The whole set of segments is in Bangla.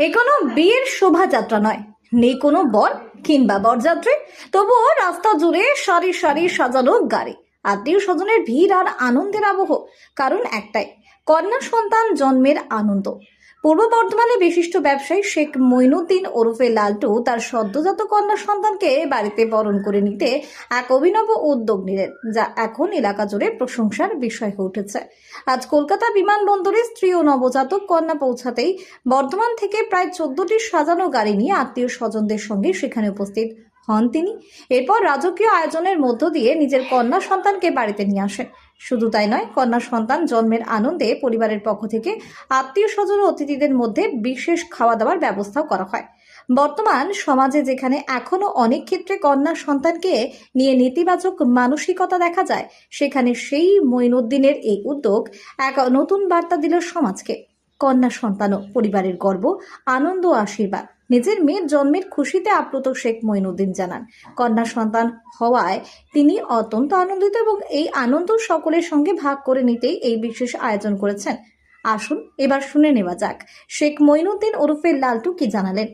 এ কোনো বিয়ের শোভাযাত্রা নয়, নেই কোনো বর কিংবা বরযাত্রী, তবুও রাস্তা জুড়ে সারি সারি সাজানো গাড়ি, আত্মীয় স্বজনের ভিড় আর আনন্দের আবহ। কারণ একটাই, কন্যা সন্তান জন্মের আনন্দ। পূর্ব বর্ধমানে বিশিষ্ট ব্যবসায়ী শেখ মঈনুদ্দিন ওরফে লালটু তার সদ্যজাত কন্যা সন্তানকে বাড়িতে বরণ করে নিতে এক অভিনব উদ্যোগ নিলেন, যা এখন এলাকা জুড়ে প্রশংসার বিষয় হয়ে উঠেছে। আজ কলকাতা বিমানবন্দরে স্ত্রী ও নবজাতক কন্যা পৌঁছাতেই বর্ধমান থেকে প্রায় 14টি সাজানো গাড়ি নিয়ে আত্মীয় স্বজনদের সঙ্গে সেখানে উপস্থিত হন তিনি। এরপর রাজকীয় আয়োজনের মধ্য দিয়ে নিজের কন্যা সন্তানকে বাড়িতে নিয়ে আসেন। শুধু তাই নয়, কন্যা সন্তান জন্মের আনন্দে পরিবারের পক্ষ থেকে আত্মীয় স্বজন ও অতিথিদের মধ্যে বিশেষ খাওয়া দাওয়ার ব্যবস্থাও করা হয়। বর্তমান সমাজে যেখানে এখনো অনেক ক্ষেত্রে কন্যা সন্তানকে নিয়ে নেতিবাচক মানসিকতা দেখা যায়, সেখানে সেই মঈনুদ্দিনের এই উদ্যোগ এক নতুন বার্তা দিল সমাজকে। কন্যা সন্তানও পরিবারের গর্ব, আনন্দ ও আশীর্বাদ। নিজের মেয়ের জন্মের খুশিতে আপ্লুত শেখ মঈনুদ্দিন জানান, কন্যা সন্তান হওয়ায় তিনি অত্যন্ত আনন্দিত এবং এই আনন্দ সকলের সঙ্গে ভাগ করে নিতেই এই বিশেষ আয়োজন করেছেন। আসুন এবার শুনে নেওয়া যাক শেখ মঈনুদ্দিন ওরফে লালটু কি জানালেন।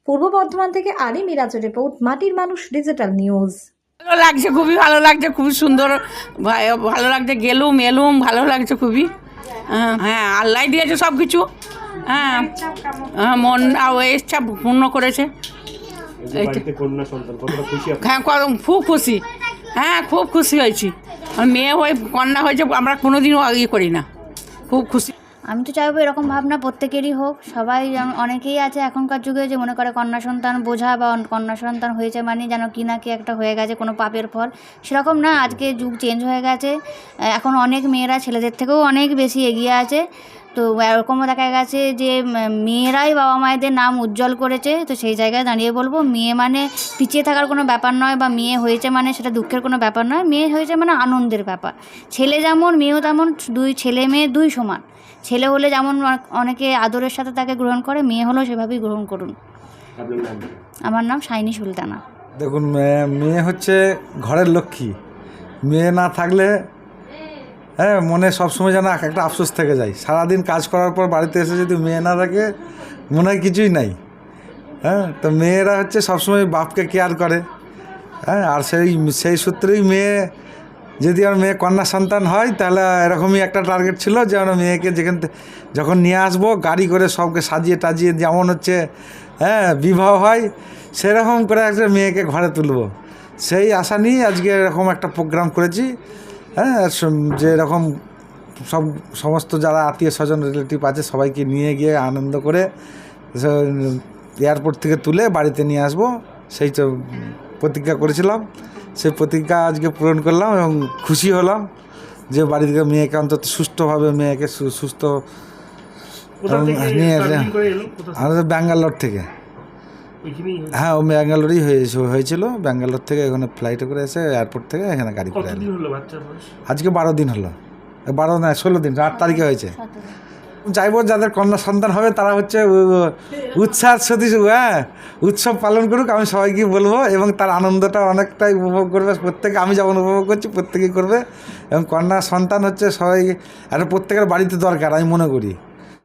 পূর্ব বর্ধমান থেকে আলী মিরাজের রিপোর্ট, মাটির মানুষ ডিজিটাল নিউজ। ভালো লাগছে, খুবই ভালো লাগছে, খুবই সুন্দর, ভালো লাগছে, গেলুম এলুম, ভালো লাগছে খুবই। হ্যাঁ, আল্লাহ দিয়েছে সব কিছু। হ্যাঁ, মন ইচ্ছা পূর্ণ করেছে। হ্যাঁ, খুব খুশি। হ্যাঁ, খুব খুশি হয়েছি। মেয়ে হয়ে কন্যা হয়েছে, আমরা কোনোদিনও ইয়ে করি না। খুব খুশি। আমি তো চাইবো এরকম ভাবনা প্রত্যেকেরই হোক। সবাই অনেকেই আছে এখনকার যুগে যে মনে করে কন্যা সন্তান বোঝা বা কন্যা সন্তান হয়েছে মানে যেন কি না কি একটা হয়ে গেছে, কোনো পাপের ফল। সেরকম না, আজকে যুগ চেঞ্জ হয়ে গেছে। এখন অনেক মেয়েরা ছেলেদের থেকেও অনেক বেশি এগিয়ে আছে। তো এরকমও দেখা গেছে যে মেয়েরাই বাবা মায়েদের নাম উজ্জ্বল করেছে। তো সেই জায়গায় দাঁড়িয়ে বলবো, মেয়ে মানে পিছিয়ে থাকার কোনো ব্যাপার নয়, বা মেয়ে হয়েছে মানে সেটা দুঃখের কোনো ব্যাপার নয়। মেয়ে হয়েছে মানে আনন্দের ব্যাপার। ছেলে যেমন মেয়েও তেমন, দুই ছেলে মেয়ে দুই সমান। ছেলে হলে যেমন অনেকে আদরের সাথে তাকে গ্রহণ করে, মেয়ে হলেও সেভাবেই গ্রহণ করুন। আমার নাম শাইনি সুলতানা। দেখুন, মেয়ে হচ্ছে ঘরের লক্ষ্মী। মেয়ে না থাকলে মনে সবসময় যেন একটা আফসোস থেকে যায়। সারাদিন কাজ করার পর বাড়িতে এসে যদি মেয়ে না থাকে, মনে হয় কিছুই নাই। তো মেয়েরা হচ্ছে সবসময় বাপকে কেয়ার করে। আর সেই সূত্রেই মেয়ে, যদি আমার মেয়ে কন্যা সন্তান হয় তাহলে এরকমই একটা টার্গেট ছিল যে আমরা মেয়েকে যখন নিয়ে আসবো গাড়ি করে সবকে সাজিয়ে টাজিয়ে, যেমন হচ্ছে বিবাহ হয় সেরকম করে একটা মেয়েকে ঘরে তুলবো, সেই আশা নিয়ে আজকে এরকম একটা প্রোগ্রাম করেছি। যে এরকম সমস্ত যারা আত্মীয় স্বজন রিলেটিভ আছে সবাইকে নিয়ে গিয়ে আনন্দ করে এয়ারপোর্ট থেকে তুলে বাড়িতে নিয়ে আসবো, সেই তো প্রতিজ্ঞা করেছিলাম। সেই প্রতিজ্ঞা আজকে পূরণ করলাম এবং খুশি হলাম যে বাড়ি থেকে মেয়েকে অন্তত সুস্থভাবে মেয়েকে সুস্থ নিয়ে এসে। আমাদের ব্যাঙ্গালোর থেকে। হ্যাঁ, ও ব্যাঙ্গালোরেই হয়েছিল। ব্যাঙ্গালোর থেকে এখানে ফ্লাইটে করে এসে এয়ারপোর্ট থেকে এখানে গাড়ি করে এলো। আজকে 12 দিন হলো, 12 না 16 দিন, 8 তারিখে হয়েছে। চাইবো যাদের কন্যা সন্তান হবে তারা হচ্ছে উৎসাহ সাথে উৎসব পালন করুক, আমি সবাইকে বলবো, এবং তার আনন্দটা অনেকটাই উপভোগ করবে প্রত্যেকে। আমি যেমন উপভোগ করছি প্রত্যেকেই করবে। এবং কন্যা সন্তান হচ্ছে সবাই একটা প্রত্যেকের বাড়িতে দরকার আমি মনে করি।